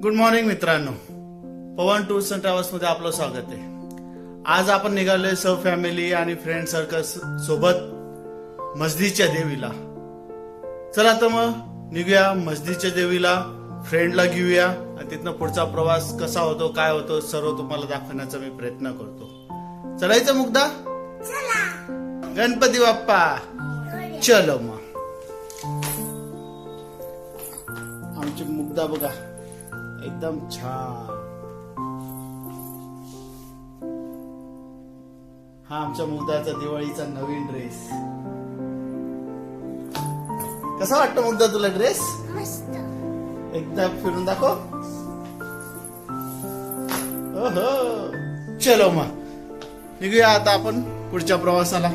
Good morning मित्रांनो, पवन tours and travels मध्ये आपलं स्वागत आहे. आज आपण निघालोय सब फॅमिली आणि फ्रेंड सर्कल सोबत मस्जिदच्या देवीला. चला तर मग निघूया मस्जिदच्या देवीला, फ्रेंडला घेऊया आणि तिथनं पुढचा प्रवास कसा होतो काय होतो सर्व तुम्हाला दाखवण्याचा मी प्रयत्न करतो. चलायचं मुग्धा? गणपती बाप्पा चलो. मग आमची मुग्धा बघा एकदम छान. हा आमच्या मुग्धाचा दिवाळीचा नवीन ड्रेस. कसा वाटतो मुग्धा तुला ड्रेस? मस्त. एकदा फिरून दाखव. ओहो, चलो मग निघूया आता आपण पुढच्या प्रवासाला.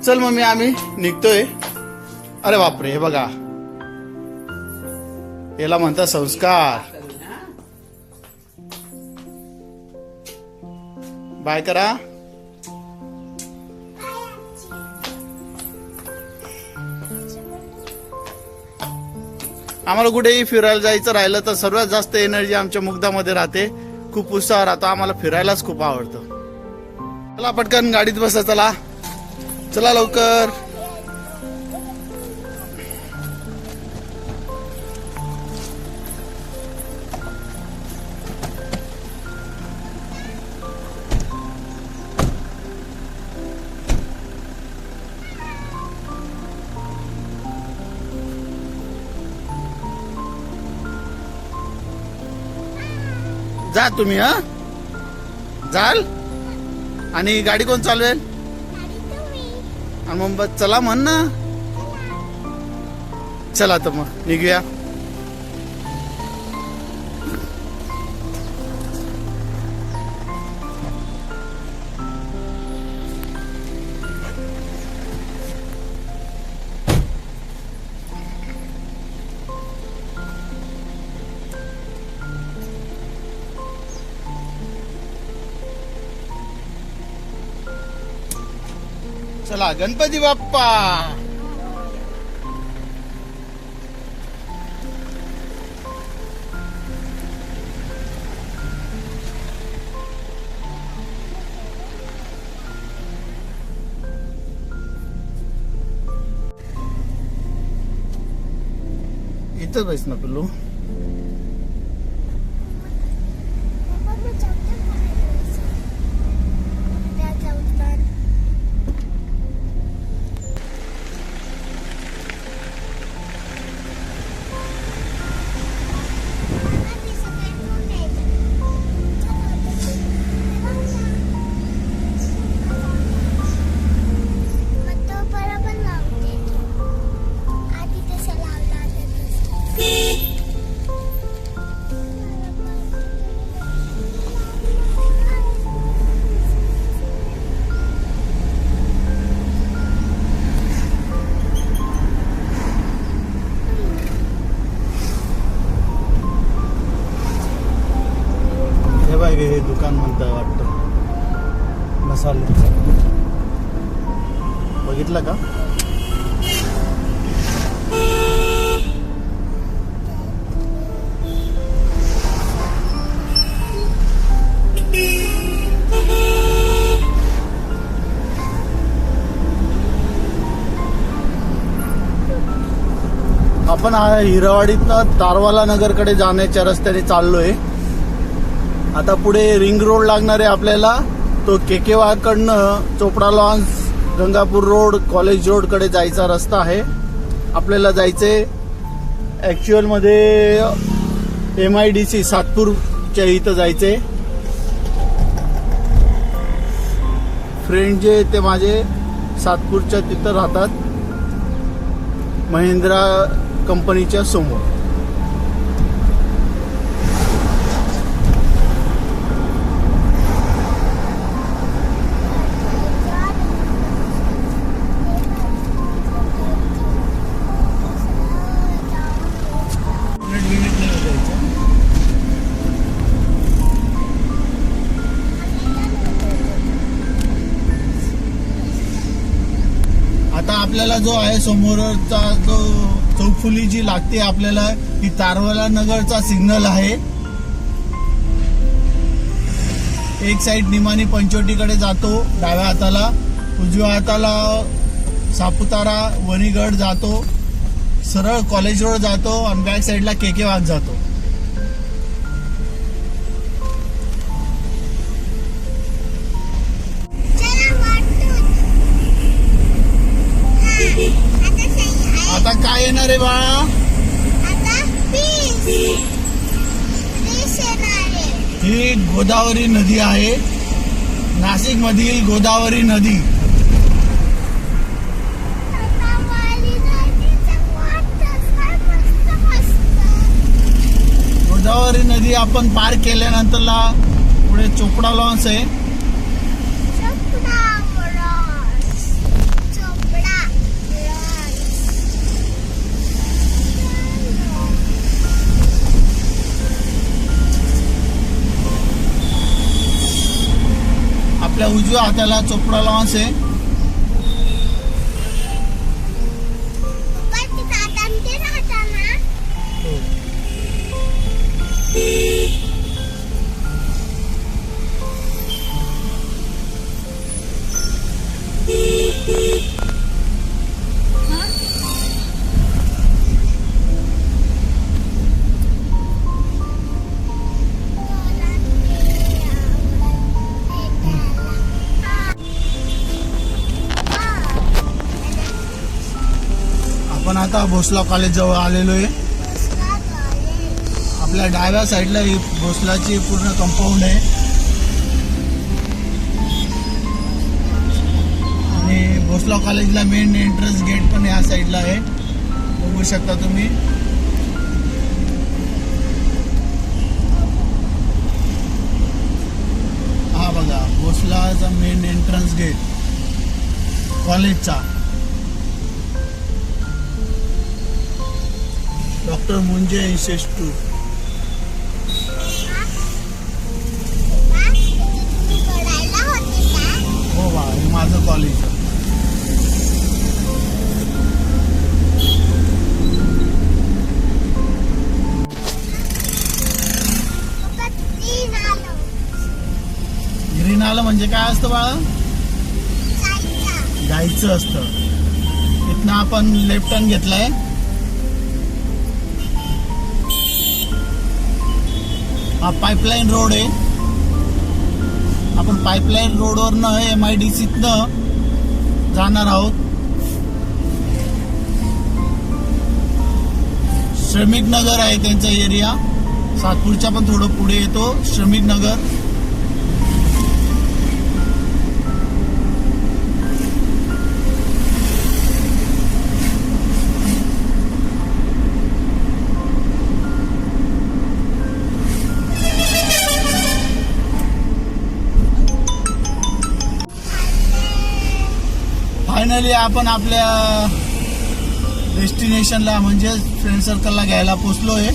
चल मम्मी आम्ही निघतोय. अरे बापरे, हे बघा याला म्हणतात संस्कार. बाय करा. आम्हाला कुठेही फिरायला जायचं राहिलं तर सर्वात जास्त एनर्जी आमच्या मुग्धामध्ये राहते. खूप उत्साह राहतो. आम्हाला फिरायलाच खूप आवडतं. चला पटकन गाडीत बसा. चला चला लवकर. जा तुम्ही. हा जाल आणि गाडी कोण चालवेल? आणि मग चला म्हण ना. चला तर मग निघूया. चला गणपती बाप्पा. इथं बस ना पिल्लू. हे दुकान म्हणतं वाटतं मसाल्याचं. बघितलं का? आपण हिरवाडीतनं तारवाला नगरकडे जाण्याच्या रस्त्याने चाललोय. आता पुढे रिंग रोड लागणार आहे आपल्याला. तो केकेवाकडनं Chopda lawns, Gangapur road, college road कडे जायचा रस्ता आहे. आपल्याला जायचे ऍक्च्युअल मध्ये MIDC सातपूरच्या इथं जायचे. फ्रेंड जे ते माझे सातपूरच्या तिथं राहतात, महिंद्रा कंपनीच्या समोर. आता आपल्याला जो आहे समोरचा जो चौफुली जी लागते आपल्याला ही तारवाला नगरचा सिग्नल आहे. एक साइड निमानी पंचवटीकडे जातो डाव्या हाताला, उजव्या हाताला सापुतारा वणीगड जातो, सरळ कॉलेज रोड जातो आणि बॅक साइडला केके वाघ जातो. आता काय येणार आहे बाळा? ही गोदावरी नदी आहे, नाशिक मधील गोदावरी नदी. गोदावरी नदी आपण पार केल्यानंतरला पुढे चोपडा लॉन्स आहे. आपल्या उजव्या हाताला चोपडा लॉन्स आहे. आपण आता भोसला कॉलेज जवळ आलेलो आहे. आपल्या डाव्या साईडला ही भोसलाची पूर्ण कंपाऊंड आहे आणि भोसला कॉलेजला मेन एंट्रन्स गेट पण या साईडला आहे, बघू शकता तुम्ही. हा बघा भोसलाचा मेन एंट्रन्स गेट कॉलेजचा. डॉक्टर मुंजे इन्स्टिट्यूट. हो बा, हे माझं कॉलेज. ग्रीन आलं म्हणजे काय असतं बाळा? जायचं असतं. इथनं आपण लेफ्ट टर्न घेतलाय. हा पाईपलाईन रोड आहे. आपण पाईपलाईन रोडवरनं MIDCतनं जाणार आहोत. श्रमिक नगर आहे त्यांचा एरिया. सातपूरच्या पण थोडं पुढे येतो श्रमिक नगर. फायनली आपण आपल्या डेस्टिनेशनला म्हणजे फ्रेंड सर्कलला घ्यायला पोचलोय.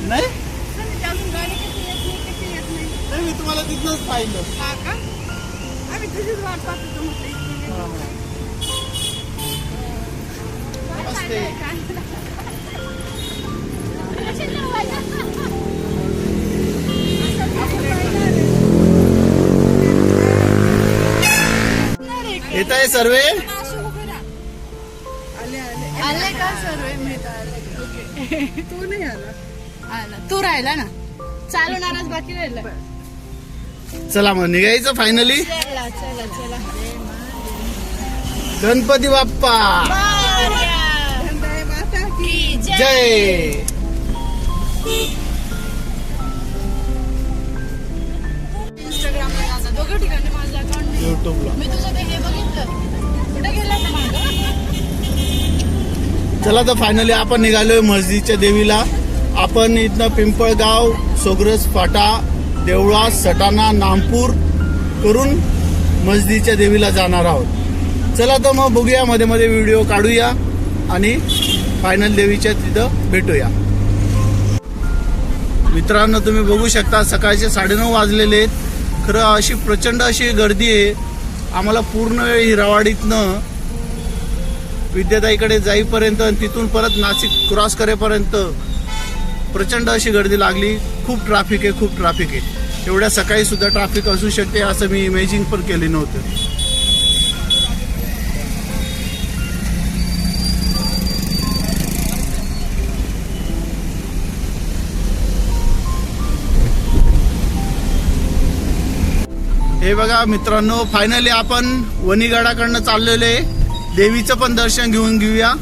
नाही मी तुम्हाला तिथनच पाहिलं. आम्ही तुझीच वाट पाहतो. येत आहे सर्वे. आले का सर्वे मिळत? तू नाही आला. तू राहिला ना, चालवणारच बाकी राहिला. चला मग निघायचं फायनली. चला चला चला. गणपती बाप्पा जय. इंस्टाग्रामला माझा दोघं ठिकाणी माझं अकाउंट नाही. युट्यूबला मी तुझं ते हे बघितलं. कुठे गेला होता मागं? चला तर फायनली आपण निघालोय मस्जिदच्या देवीला. आपण इथनं पिंपळगाव, सोग्रस फाटा, देवळा, सटाणा, नामपूर करून मस्जिदीच्या देवीला जाणार आहोत. चला तर मग बघूया, मध्ये मध्ये व्हिडिओ काढूया आणि फायनल देवीच्या तिथं भेटूया. मित्रांनो, तुम्ही बघू शकता सकाळचे 9:30 वाजलेले आहेत. खरं अशी प्रचंड अशी गर्दी आहे. आम्हाला पूर्ण वेळ हिरावाडीतनं विद्याताईकडे जाईपर्यंत आणि तिथून परत नाशिक क्रॉस करेपर्यंत प्रचंड अशी गर्दी लागली. खूप ट्रॅफिक आहे. एवढ्या सकाळी सुद्धा ट्रॅफिक असू शकते असं मी इमेजिंग पण केली नव्हतं. हे बघा मित्रांनो, फायनली आपण वणीगडाकडनं चाललेलो आहे. देवीचं पण दर्शन घेऊया.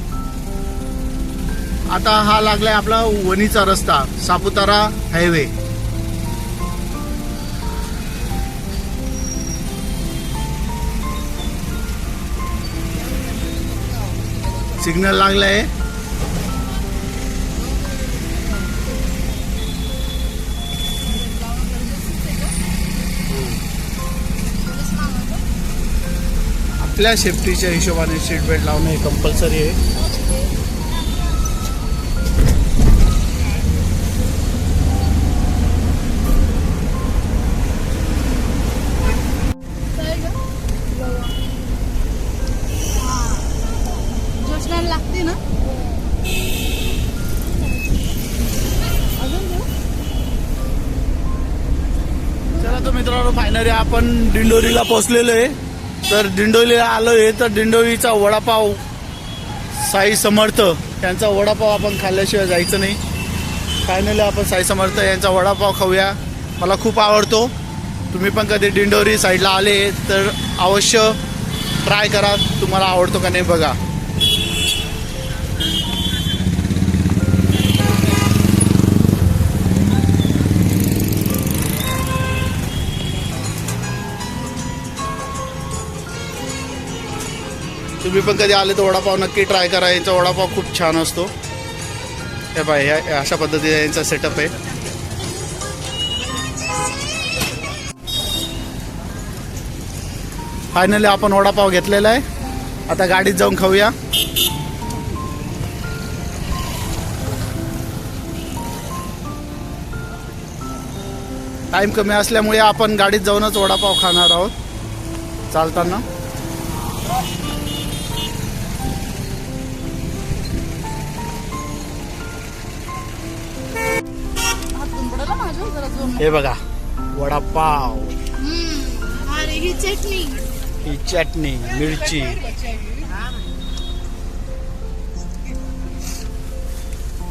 आता हा लागलाय आपला वणीचा रस्ता, सापुतारा हायवे. सिग्नल लागलाय. आपल्या सेफ्टीच्या हिशोबाने सीट बेल्ट लावणं हे कंपल्सरी आहे. लागते ना. चला तर मित्रांनो, फायनली आपण दिंडोरीला पोहोचलेलो आहे. तर दिंडोरीला आलोय तर दिंडोरीचा वडापाव, साई समर्थ यांचा वडापाव आपण खाल्ल्याशिवाय जायचं नाही. फायनली आपण साई समर्थ यांचा वडापाव खाऊया. मला खूप आवडतो. तुम्ही पण कधी दिंडोरी साईडला आले तर अवश्य ट्राय करा. तुम्हाला आवडतो का नाही बघा. तुम्ही पण कधी आले तर वडापाव नक्की ट्राय करा. यांचा वडापाव खूप छान असतो. हे बाय, ह्या अशा पद्धतीने यांचा सेटअप आहे. फायनली आपण वडापाव घेतलेला आहे. आता गाडीत जाऊन खाऊया. टाइम कमी असल्यामुळे आपण गाडीत जाऊनच वडापाव खाणार आहोत चालताना. हे बघा वडापाव, ही चटणी, ही चटणी, मिरची.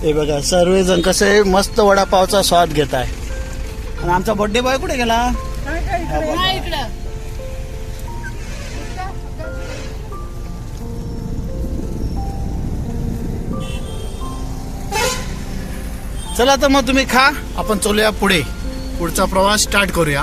हे बघा सर्वजण कसे मस्त वडापावचा स्वाद घेत आहे. आणि आमचा बर्थडे बॉय कुठे गेला? इकडं. चला तर मग तुम्ही खा, आपण चलूया पुढे. पुढचा प्रवास स्टार्ट करूया.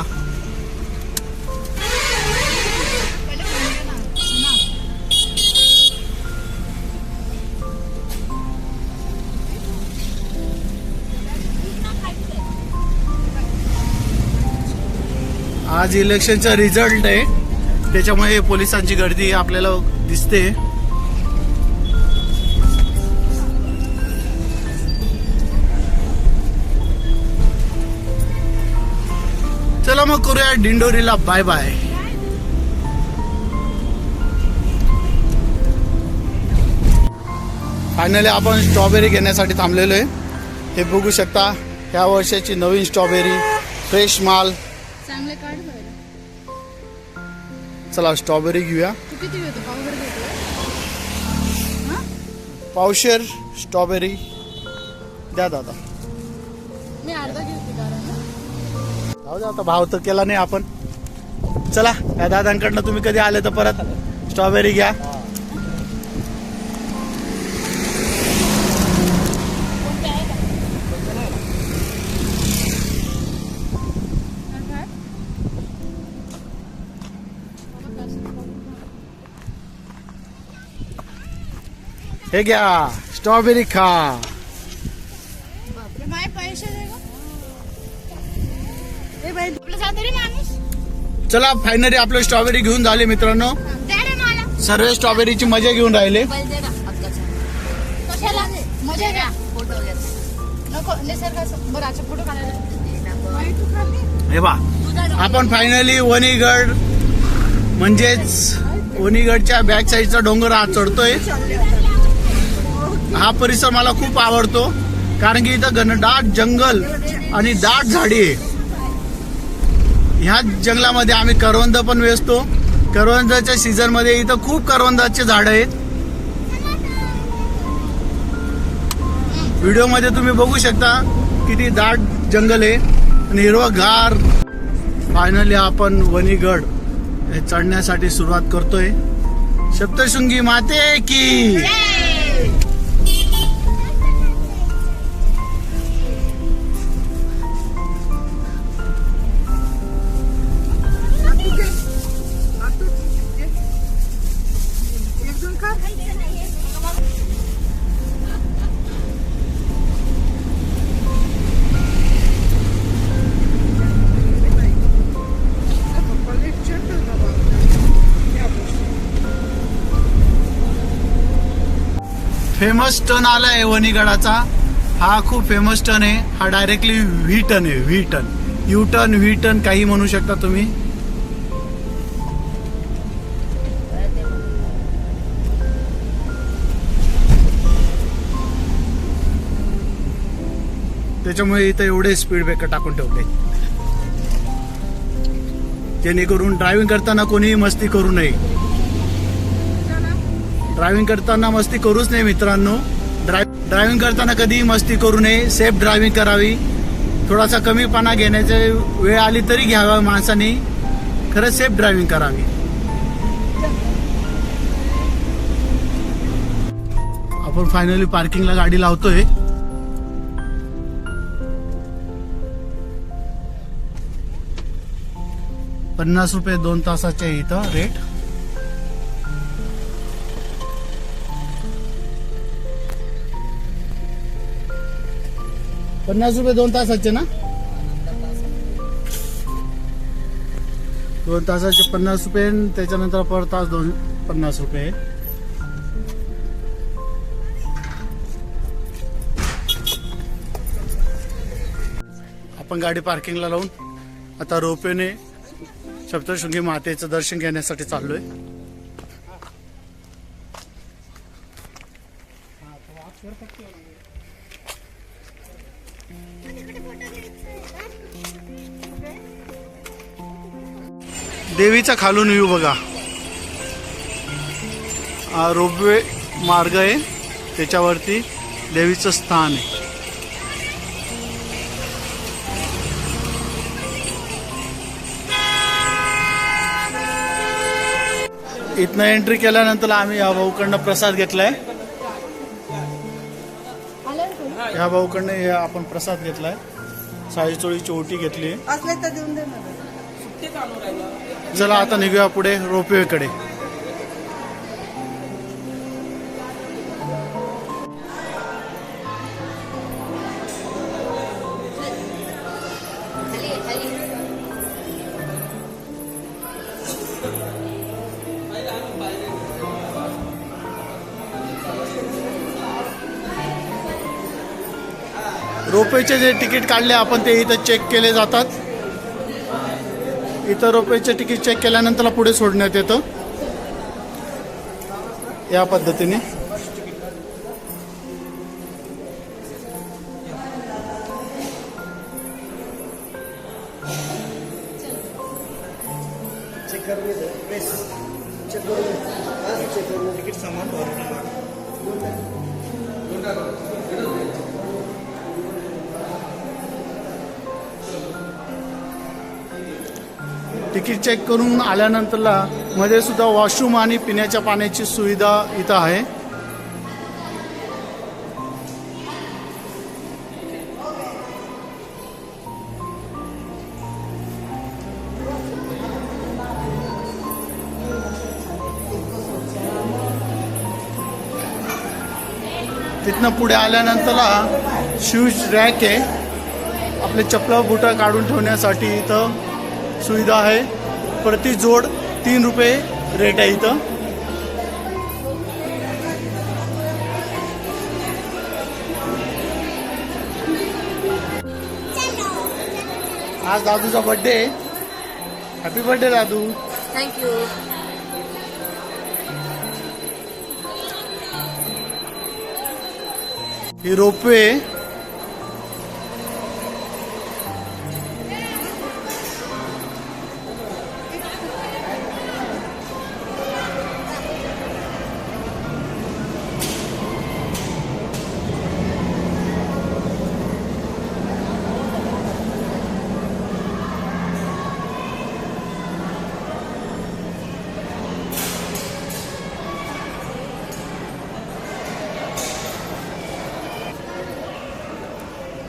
आज इलेक्शनचा रिझल्ट आहे, त्याच्यामुळे पोलिसांची गर्दी आपल्याला दिसते. चला मग करूया दिंडोरीला बाय बाय. फायनली आपण स्ट्रॉबेरी घेण्यासाठी थांबलेलो आहे. हे बघू शकता, ह्या वर्षाची नवीन स्ट्रॉबेरी, फ्रेश माल. चांगले काढ बरं. चला स्ट्रॉबेरी घेऊया. तू किती घेतो? पावभर घेतो? पावशेर स्ट्रॉबेरी द्या दादा. मी अर्धा घेते कारण जाऊ दे, आता भाव तर केला नाही आपण. चला या दादांकडनं तुम्ही कधी आले तर परत स्ट्रॉबेरी घ्या. हे घ्या स्ट्रॉबेरी खा. माझे पैसे दे गं. ए बाई आपलं जाते रे माणूस. चला फायनली आपलं स्ट्रॉबेरी घेऊन झाले मित्रांनो. दे रे मला. सर्व स्ट्रॉबेरीची मजा घेऊन राहिले. कशाला मजा घ्या. फोटो घ्या. नको निसर्गाचं बरं अच्छा फोटो काढायला. हे बा आपण फायनली वणीगड म्हणजेच वणीगडच्या बॅक साईडचा डोंगर हा चढतोय. हा परिसर मला खूप आवडतो कारण की इथं घनदाट जंगल आणि दाट झाडी आहे. ह्या जंगलामध्ये आम्ही करवंद पण वेचतो. करवंदाच्या सीझन मध्ये इथं खूप करवंदाचे झाड आहेत. व्हिडिओ मध्ये तुम्ही बघू शकता किती दाट जंगल आहे आणि हिरवंगार. फायनली आपण वणीगड हे चढण्यासाठी सुरुवात करतोय. सप्तशृंगी माते की. फेमस टर्न आलाय वणीगडाचा. हा खूप फेमस टर्न आहे. हा डायरेक्टली व्ही टर्न आहे. V turn, U turn, V turn काही म्हणू शकता तुम्ही. त्याच्यामुळे इथं एवढे स्पीड ब्रेकर टाकून ठेवले जेणेकरून ड्रायव्हिंग करताना कोणीही मस्ती करू नये. ड्रायव्हिंग करताना मस्ती करूच नये मित्रांनो. ड्रायव्हिंग करताना कधीही मस्ती करू नये. सेफ ड्रायव्हिंग करावी. थोडासा कमीपणा घेण्याची वेळ आली तरी घ्यावा माणसाने. खरंच सेफ ड्रायव्हिंग करावी. आपण फायनली पार्किंगला गाडी लावतोय. ₹50 2 तासाचे इथं रेट. ₹50 2 तासाचे ना. 2 तासाचे ₹50. त्याच्यानंतर पर तास ₹50. आपण गाडी पार्किंगला लावून आता रोपवेने सप्तशृंगी मातेचं दर्शन घेण्यासाठी चाललोय. देवीचा खालून व्ह्यू बघा. रोपवे मार्ग आहे. त्याच्यावरती देवीचं स्थान आहे. इथनं एंट्री केल्यानंतर आम्ही या भाऊकडनं प्रसाद घेतलाय. ह्या भाऊकडनं हे आपण प्रसाद घेतलाय. साडी चोळीची ओटी घेतली. चला आता निघूया पुढे रोपवेकडे. रोपवेचे जे तिकीट काढले आपण ते इथं चेक केले जातात. इथं रोपवेचे तिकीट चेक केल्यानंतर पुढे सोडण्यात येतं या पद्धतीने. तिकीट सामान तिकीट चेक करून आल्यानंतरला मध्ये सुद्धा वॉशरूम आणि पिण्याच्या पाण्याची सुविधा इथं आहे. तिथनं पुढे आल्यानंतरला शूज रॅक आहे, आपले चप्पल बुटं काढून ठेवण्यासाठी इथं सुविधा आहे. प्रति जोड 3 रुपये रेट आहे इथं. आज दादूचा बर्थडे आहे. हॅपी बर्थडे दादू. थँक्यू. ही रोपवे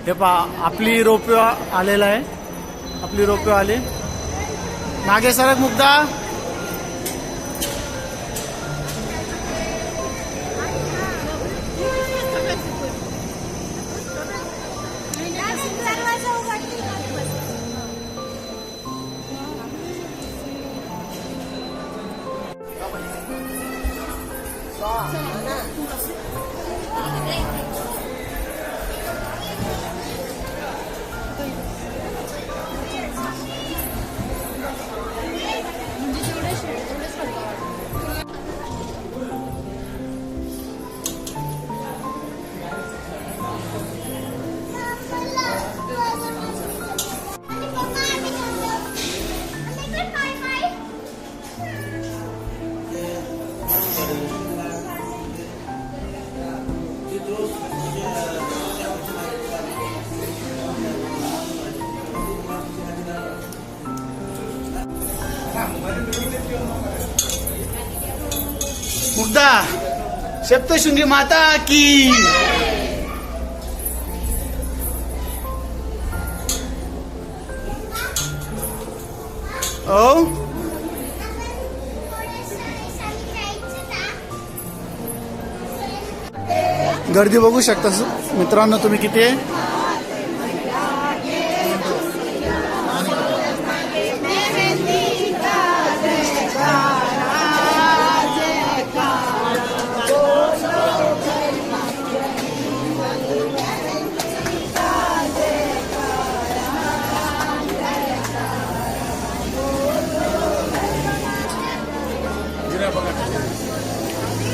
हे पहा आपली रोपवे आलेला आहे. आपली रोपवे आले. मागे सरक मुग्धा. मुग्धा सप्तशृंगी माता की. ओ गर्दी बघू शकता मित्रांनो तुम्ही किती आहे.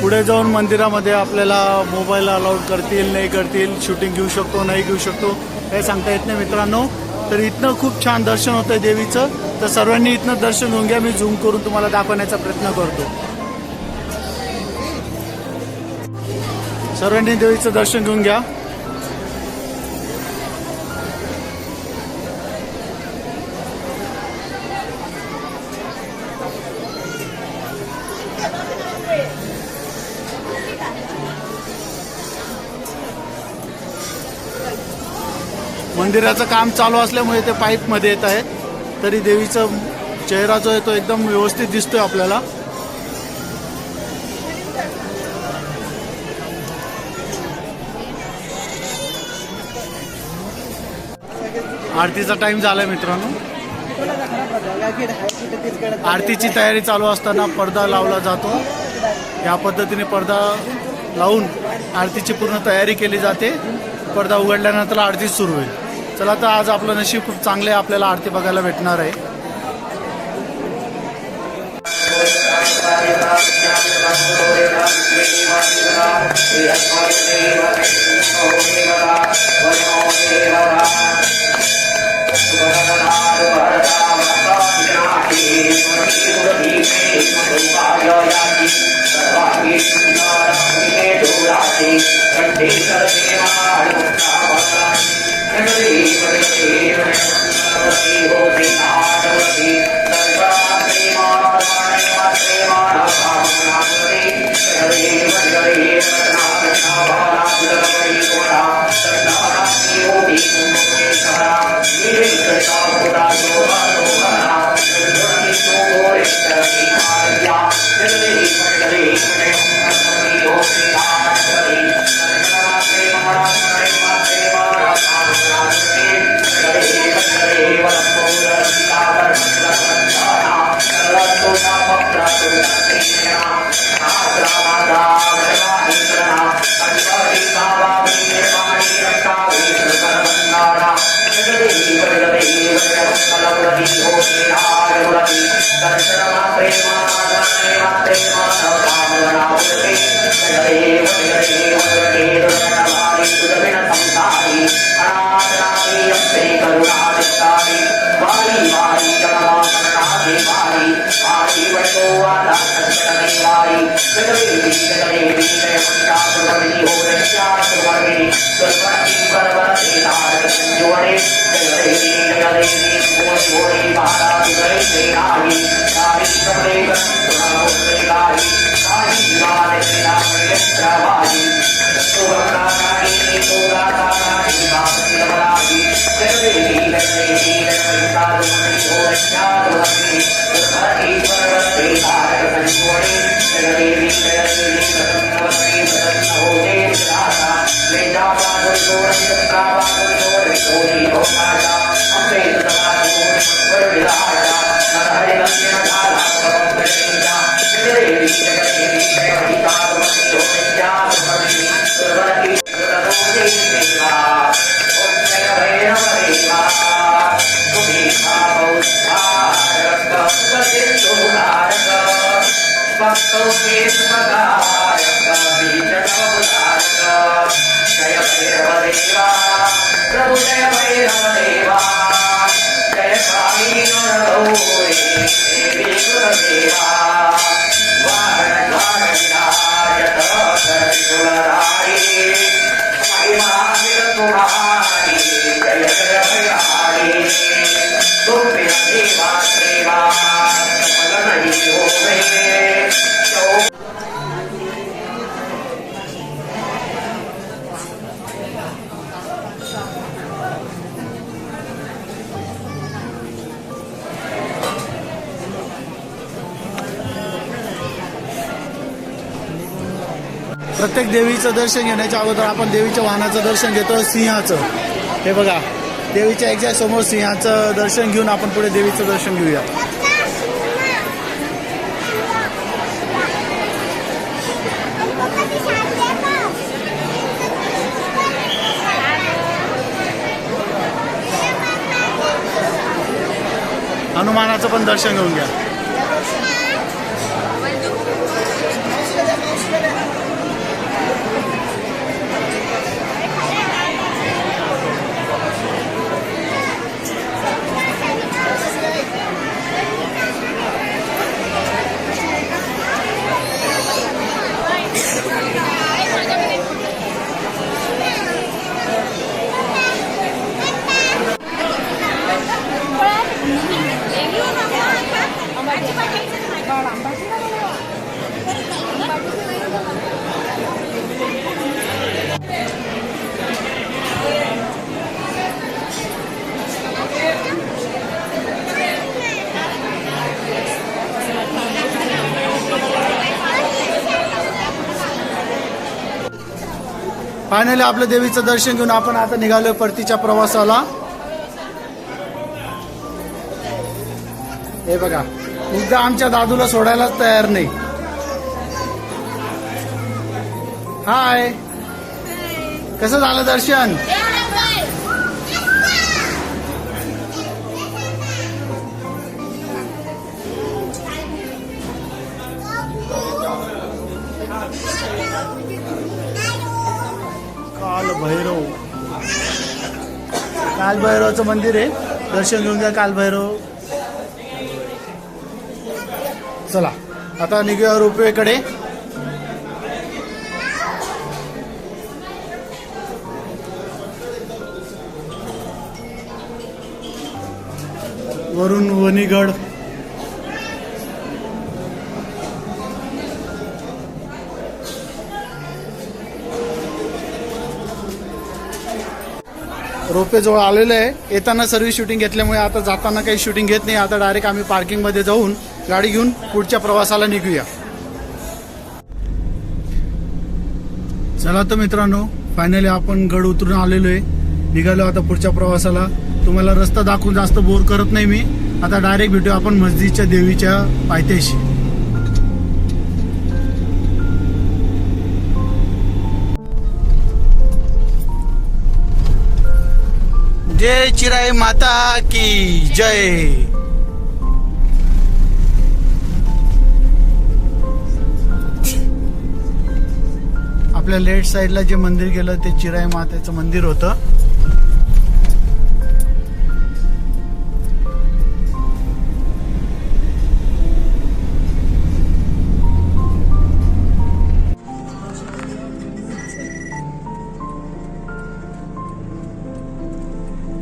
पुढे जाऊन मंदिरामध्ये आपल्याला मोबाईल अलाउड करतील नाही करतील, शूटिंग घेऊ शकतो नाही घेऊ शकतो हे सांगता येत नाही मित्रांनो. तर इथनं खूप छान दर्शन होतंय देवीचं. तर सर्वांनी इथनं दर्शन घेऊन घ्या. मी झूम करून तुम्हाला दाखवण्याचा प्रयत्न करतो. सर्वांनी देवीचं दर्शन घेऊन घ्या. मंदिराचं काम चालू असल्यामुळे ते पाईप मध्ये येत आहेत. तरी देवीचा चेहरा जो आहे तो एकदम व्यवस्थित दिसतोय आपल्याला. आरतीचा टाइम झालाय मित्रांनो. आरतीची तयारी चालू असताना पडदा लावला जातो. या पद्धतीने पडदा लावून आरतीची पूर्ण तयारी केली जाते. पडदा उघडल्यानंतर आरती सुरू होईल. चला तर आज आपलं नशीब खूप चांगलं आहे, आपल्याला आरती बघायला भेटणार आहे. प्रत्येक देवीचं दर्शन घेण्याच्या अगोदर आपण देवीच्या वाहनाचं दर्शन घेतो, सिंहाचं. हे बघा, देवीच्या एक्झॅक्ट समोर सिंहाचं दर्शन घेऊन आपण पुढे देवीचं दर्शन घेऊया. हनुमानाचं पण दर्शन घेऊन घ्या. फायनली आपलं देवीचं दर्शन घेऊन आपण आता निघालोय परतीच्या प्रवासाला. हे बघा, एकदा आमच्या दादूला सोडायलाच तयार नाही. हाय, कसं झालं दर्शन? कालभैरवचं मंदिर आहे, दर्शन घेऊन घ्या कालभैरव. चला आता निघूया रोपवेकडे. वरून वनीगड. रोपे जवळ आलेलं आहे. येताना सर्व्हिस शूटिंग घेतल्यामुळे आता जाताना काही शूटिंग घेत नाही. आता डायरेक्ट आम्ही पार्किंगमध्ये जाऊन गाडी घेऊन पुढच्या प्रवासाला निघूया. चला तर मित्रांनो, फायनली आपण गड उतरून आलेलो आहे. निघालो आता पुढच्या प्रवासाला. तुम्हाला रस्ता दाखवून जास्त बोर करत नाही मी. आता डायरेक्ट भेटू आपण मस्जिदच्या देवीच्या पायथ्याशी. जय चिराई माता की जय. आपल्या लेफ्ट साईडला जे मंदिर गेलं ते चिराई मातेचं मंदिर होतं.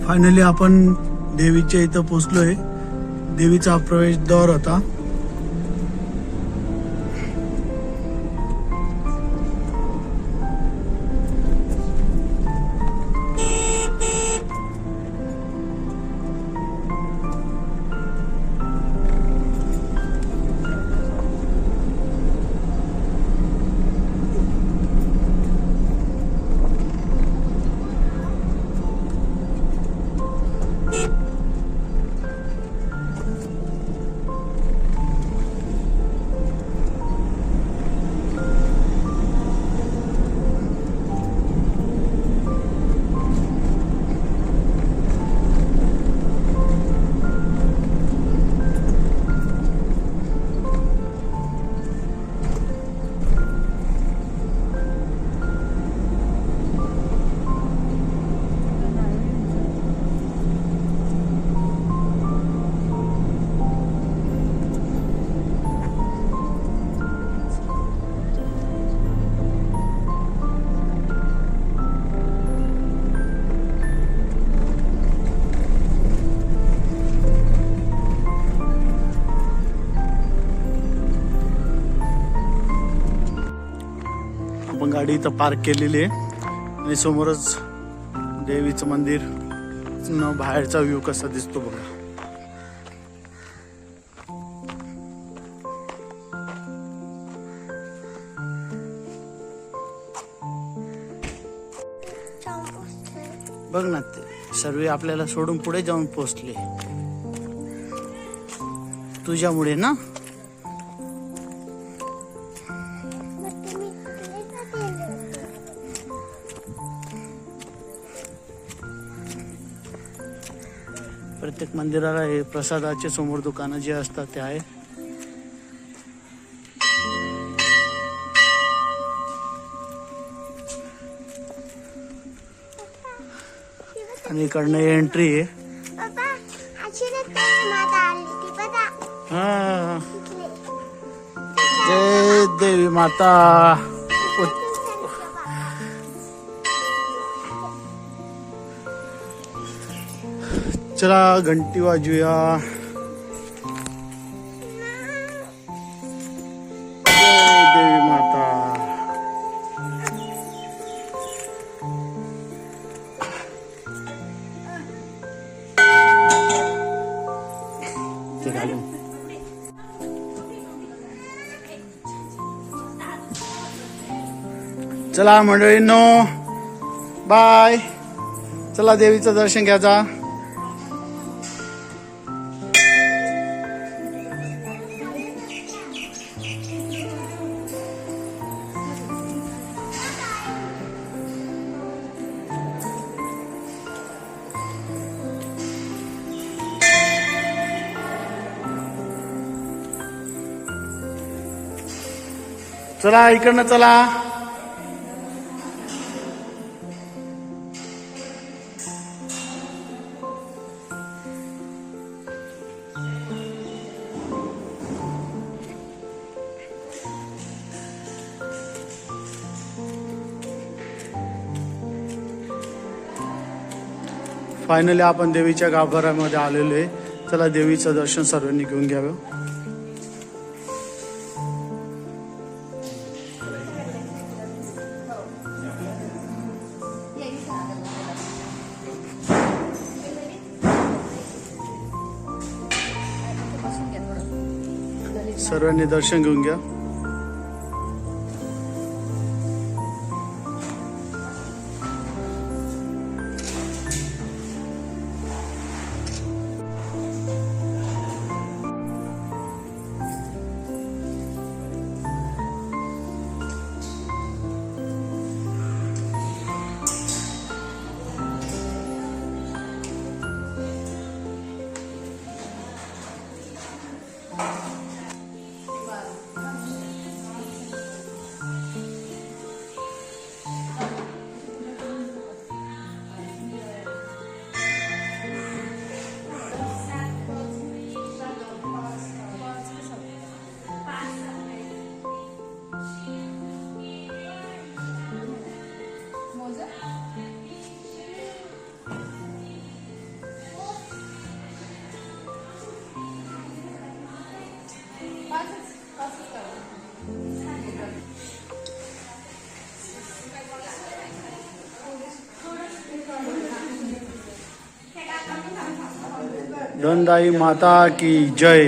फायनली आपण देवीच्या इथं पोहोचलोय. देवीचा प्रवेशद्वार होता. आपण गाडी इथं पार्क केलेली आहे आणि समोरच देवीचं मंदिर न बाहेरचा व्ह्यू कसा दिसतो बघा. बघ ना ते सर्व आपल्याला सोडून पुढे जाऊन पोहोचले तुझ्यामुळे ना. प्रत्येक मंदिराला हे प्रसादाचे समोर दुकानं जे असतात ते आहे. आणि इकडनं एंट्री आहे. हा जय देवी माता. चला घंटी वाजूया. जय देवी माता. ते घालून चला मंडळींनो बाय. चला देवीचं दर्शन घ्यायचा. चला इकडनं चला. फायनली आपण देवीच्या गाभाऱ्यामध्ये आलेलो आहे. चला देवीचं दर्शन सर्वांनी घेऊन घ्यावं. सर्वांनी दर्शन घेऊन घ्या. धनदाई माता की जय.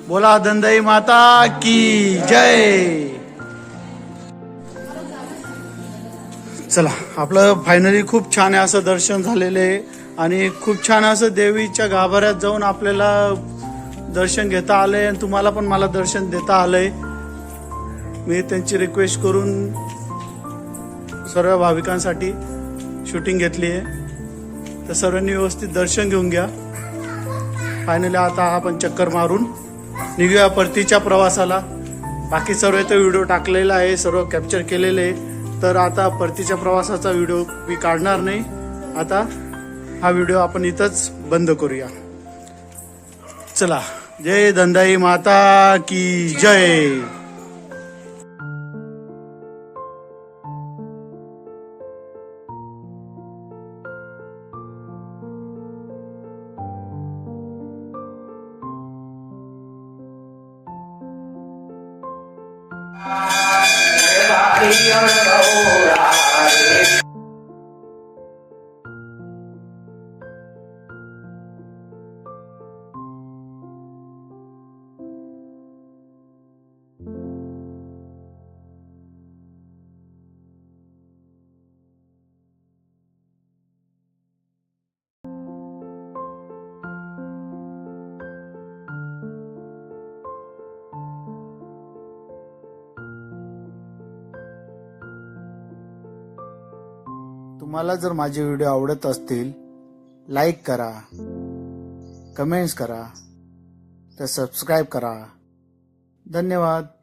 बोला धनदाई माता की जय. चला, आपलं फायनली खूप छान आहे असं दर्शन झालेलं आहे आणि खूप छान असं देवीच्या गाभाऱ्यात जाऊन आपल्याला दर्शन घेता आलंय आणि तुम्हाला पण मला दर्शन देता आलंय. मी त्यांची रिक्वेस्ट करून सर्व भाविकांसाठी शूटिंग घेतली आहे, तर सर्वांनी व्यवस्थित दर्शन घेऊन घ्या. फायनली आता आपण चक्कर मारून निघूया परतीच्या प्रवासाला. बाकी सर्व तो व्हिडिओ टाकलेला आहे, सर्व कॅप्चर केलेले आहे, तर आता परतीच्या प्रवासाचा व्हिडिओ मी काढणार नाही. आता हा व्हिडिओ आपण इथंच बंद करूया. चला, जय धनदाई माता की जय. तुम्हाला जर माझे व्हिडिओ आवडत असतील, लाईक करा, कमेंट्स करा, तर सबस्क्राईब करा. धन्यवाद.